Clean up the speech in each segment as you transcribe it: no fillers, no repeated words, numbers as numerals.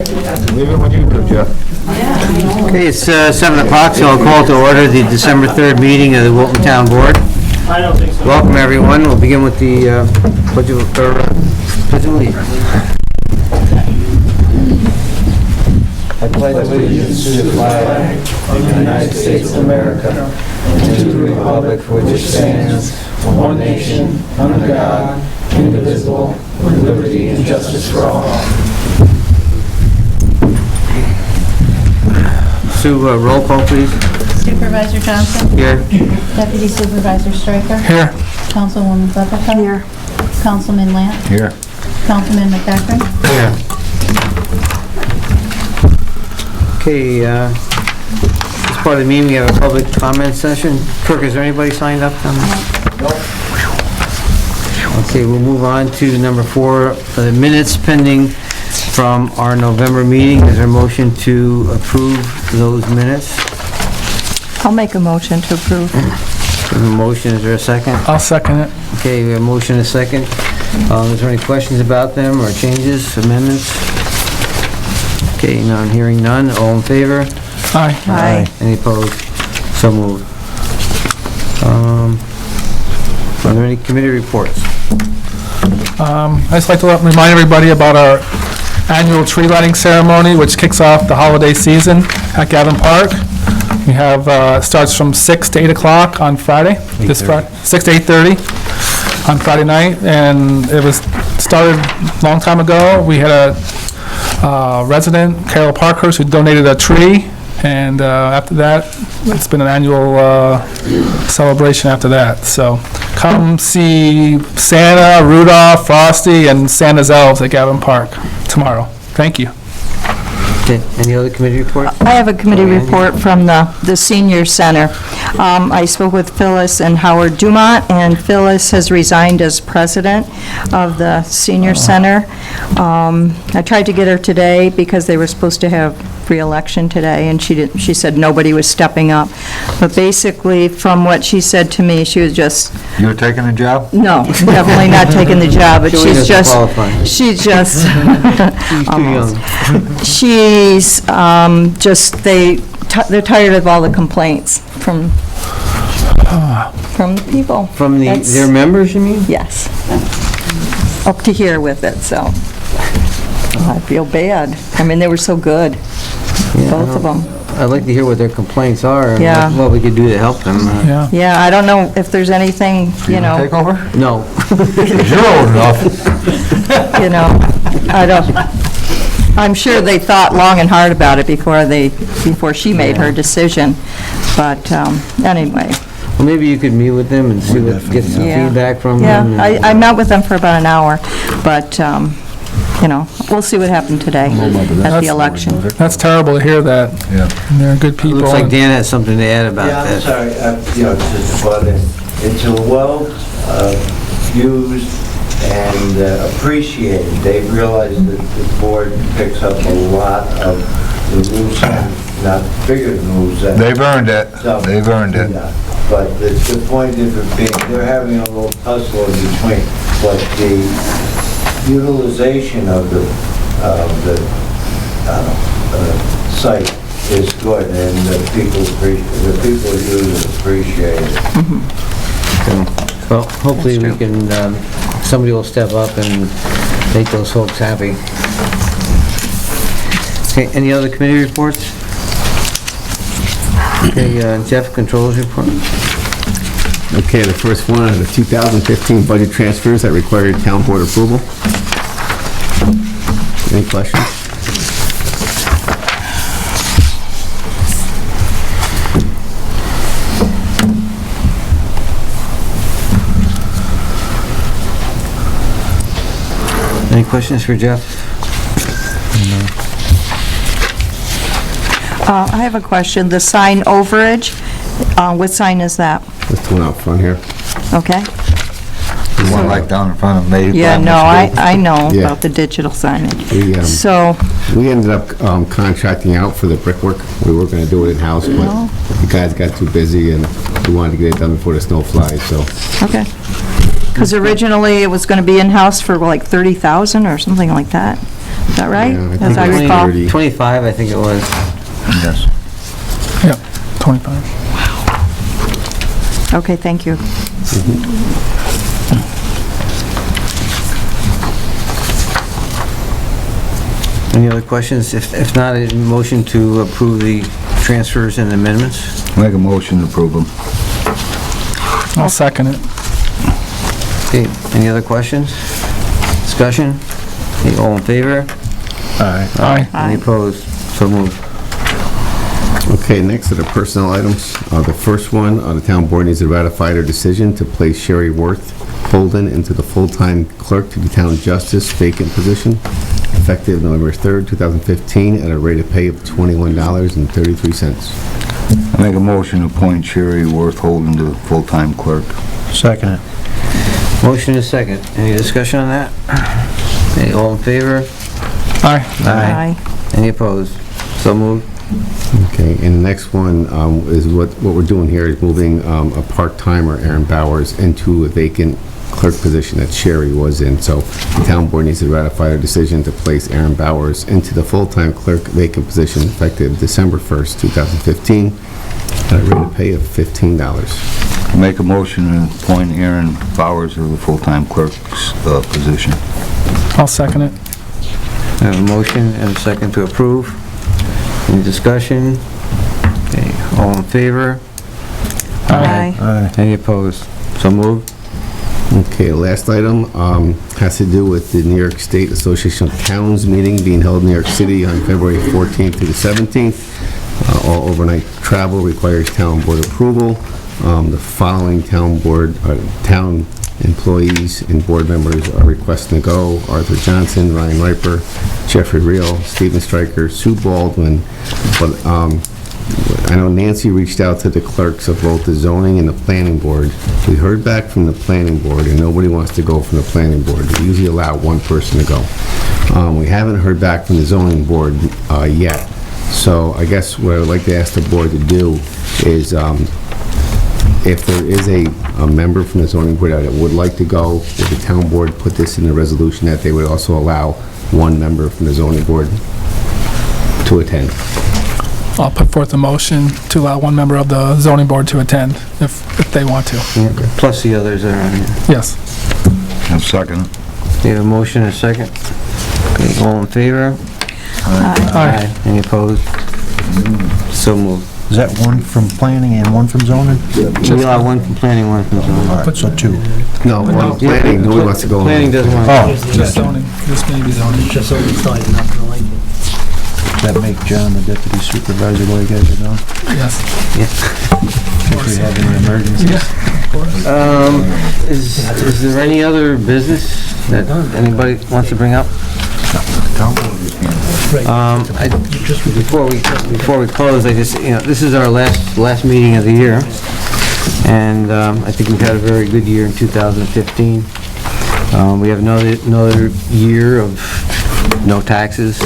Leave it when you do, Jeff. Okay, it's 7 o'clock, so I'll call to order the December 3rd meeting of the Wilton Town Board. I don't think so. Welcome, everyone. We'll begin with the Pledge of Allegiance. I pledge allegiance to the flag of the United States of America and to the republic for which it stands, one nation, under God, indivisible, with liberty and justice for all. Sue, roll call, please. Supervisor Johnson? Here. Deputy Supervisor Stryker? Here. Councilwoman Levitt? Here. Councilman Lamb? Here. Councilman McCaffrey? Here. Okay, as part of the meeting, we have a public comment session. Kirk, is there anybody signed up? Okay, we'll move on to number 4, the minutes pending from our November meeting. Is there a motion to approve those minutes? I'll make a motion to approve. We have a motion, is there a second? I'll second it. Okay, we have a motion and a second. Is there any questions about them or changes, amendments? Okay, none, hearing none. All in favor? Aye. Aye. Any opposed? So moved. Are there any committee reports? I'd just like to remind everybody about our annual tree lighting ceremony, which kicks off the holiday season at Gavin Park. We have, starts from 6 to 8 o'clock on Friday, this Friday, 6 to 8:30 on Friday night, and it was started a long time ago. We had a resident, Carol Parkhurst, who donated a tree, and after that, it's been an annual celebration after that. So come see Santa, Rudolph, Frosty, and Santa's elves at Gavin Park tomorrow. Thank you. Okay, any other committee reports? I have a committee report from the Senior Center. I spoke with Phyllis and Howard Dumont, and Phyllis has resigned as president of the Senior Center. I tried to get her today because they were supposed to have re-election today, and she said nobody was stepping up. But basically, from what she said to me, she was just... You were taking the job? No, definitely not taking the job, but Julie she's doesn't just... qualify. She's just... She's too young. She's just, they're tired of all the complaints from the people. From That's- their members, you mean? Yes. Up to here with it, so I feel bad. I mean, they were so good, Yeah, both of them. I'd like to hear what their complaints are and Yeah. what we could do to help them. Yeah. Yeah, I don't know if there's anything, Take over? No. You're old enough. I don't, I'm sure they thought long and hard about it before she made her decision, but anyway. Well, maybe you could meet with them and see get some Yeah. feedback from Yeah, them. I met with them for about an hour, but, we'll see what happened today at the election. That's terrible to hear that. Yeah. And they're good people. Looks like Dan has something to add about Yeah, I'm that. sorry, just about it. It's a well-used and appreciated. They've realized that the board picks up a lot of the loose ends, not bigger than loose ends. They've earned it. So, They've earned it. yeah. But the point is, they're having a little tussle in between, but the utilization of the site is good, and the people use it appreciate it. Well, hopefully we can, somebody will step up and make those folks happy. Okay, any other committee reports? Okay, Jeff, controls report. Okay, the first one are the 2015 budget transfers that required town board approval. Any questions? Any questions for Jeff? I have a question. The sign overage, what sign is that? This one out front here. Okay? The one right down in front of me. Yeah, no, I know Yeah. about the digital signage. We, So, we ended up contracting out for the brickwork. We were gonna do it in-house, but the guys got too busy and we wanted to get it done before the snow flies, so. okay. Because originally it was going to be in-house for like 30,000 or something like that. Is that right? Yeah, I As think I it was recall? 30. 25, I think it was. Yes. Yep, 25. Okay, thank you. Any other questions? If not, a motion to approve the transfers and amendments? Make a motion to approve them. I'll second it. Okay, any other questions? Discussion? Okay, all in favor? Aye. Aye. Any opposed? So moved. Okay, next are the personnel items. The first one, the town board needs to ratify their decision to place Sherry Worth Holden into the full-time clerk to the town justice vacant position, effective November 3rd, 2015, at a rate of pay of $21.33. I make a motion to appoint Sherry Worth Holden to full-time clerk. Second it. Motion is second. Any discussion on that? Okay, all in favor? Aye. Aye. Any opposed? So moved. Okay, and the next one is what we're doing here is moving a part-timer, Aaron Bowers, into a vacant clerk position that Sherry was in. So the town board needs to ratify their decision to place Aaron Bowers into the full-time clerk vacant position effective December 1st, 2015, at a rate of pay of $15. Make a motion to appoint Aaron Bowers to the full-time clerk's position. I'll second it. I have a motion and a second to approve. Any discussion? Okay, all in favor? Aye. Any opposed? So moved. Okay, last item has to do with the New York State Association of Towns meeting being held in New York City on February 14th through the 17th. All overnight travel requires town board approval. The following town employees and board members are requesting to go: Arthur Johnson, Ryan Riper, Jeffrey Reel, Stephen Stryker, Sue Baldwin. But I know Nancy reached out to the clerks of both the zoning and the planning board. We heard back from the planning board, and nobody wants to go from the planning board. We usually allow one person to go. We haven't heard back from the zoning board yet. So I guess what I would like to ask the board to do is, if there is a member from the zoning board that would like to go, would the town board put this in the resolution that they would also allow one member from the zoning board to attend? I'll put forth a motion to allow one member of the zoning board to attend if they want to. Yeah, plus the others that are on here. Yes. I'll second it. You have a motion and a second? Okay, all in favor? Aye. Any opposed? So moved. Is that one from planning and one from zoning? We allow one from planning, one from zoning. Put so two. No, one planning, nobody wants to go. Planning doesn't want Oh, to. Just zoning. This may be zoning. Just oversight, not gonna like it. that make John the deputy supervisor while you guys are gone? Yes. If we have any emergencies? Yeah, of course. Is there any other business that anybody wants to bring up? Before we close, this is our last meeting of the year, and I think we've had a very good year in 2015. We have another year of no taxes,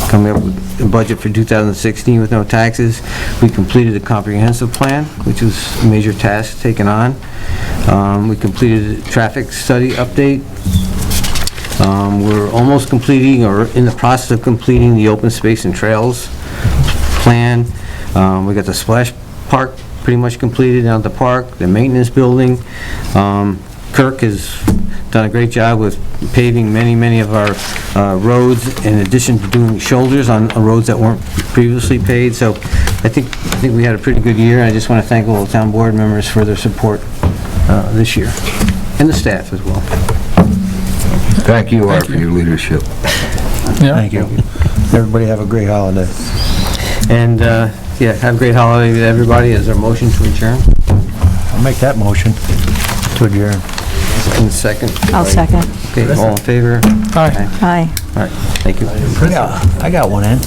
coming up with a budget for 2016 with no taxes. We completed a comprehensive plan, which was a major task taken on. We completed a traffic study update. We're almost completing, or in the process of completing, the open space and trails plan. We got the splash park pretty much completed down at the park, the maintenance building. Kirk has done a great job with paving many of our roads, in addition to doing shoulders on roads that weren't previously paved. So I think we had a pretty good year. I just want to thank all the town board members for their support this year, and the staff as well. Thank you, Art, for your leadership. Yeah. Thank you. Everybody have a great holiday. And, yeah, have a great holiday to everybody. Is there a motion to adjourn? I'll make that motion to adjourn. In a second. I'll second. Okay, all in favor? Aye. Aye. All right, thank you. Yeah, I got one in.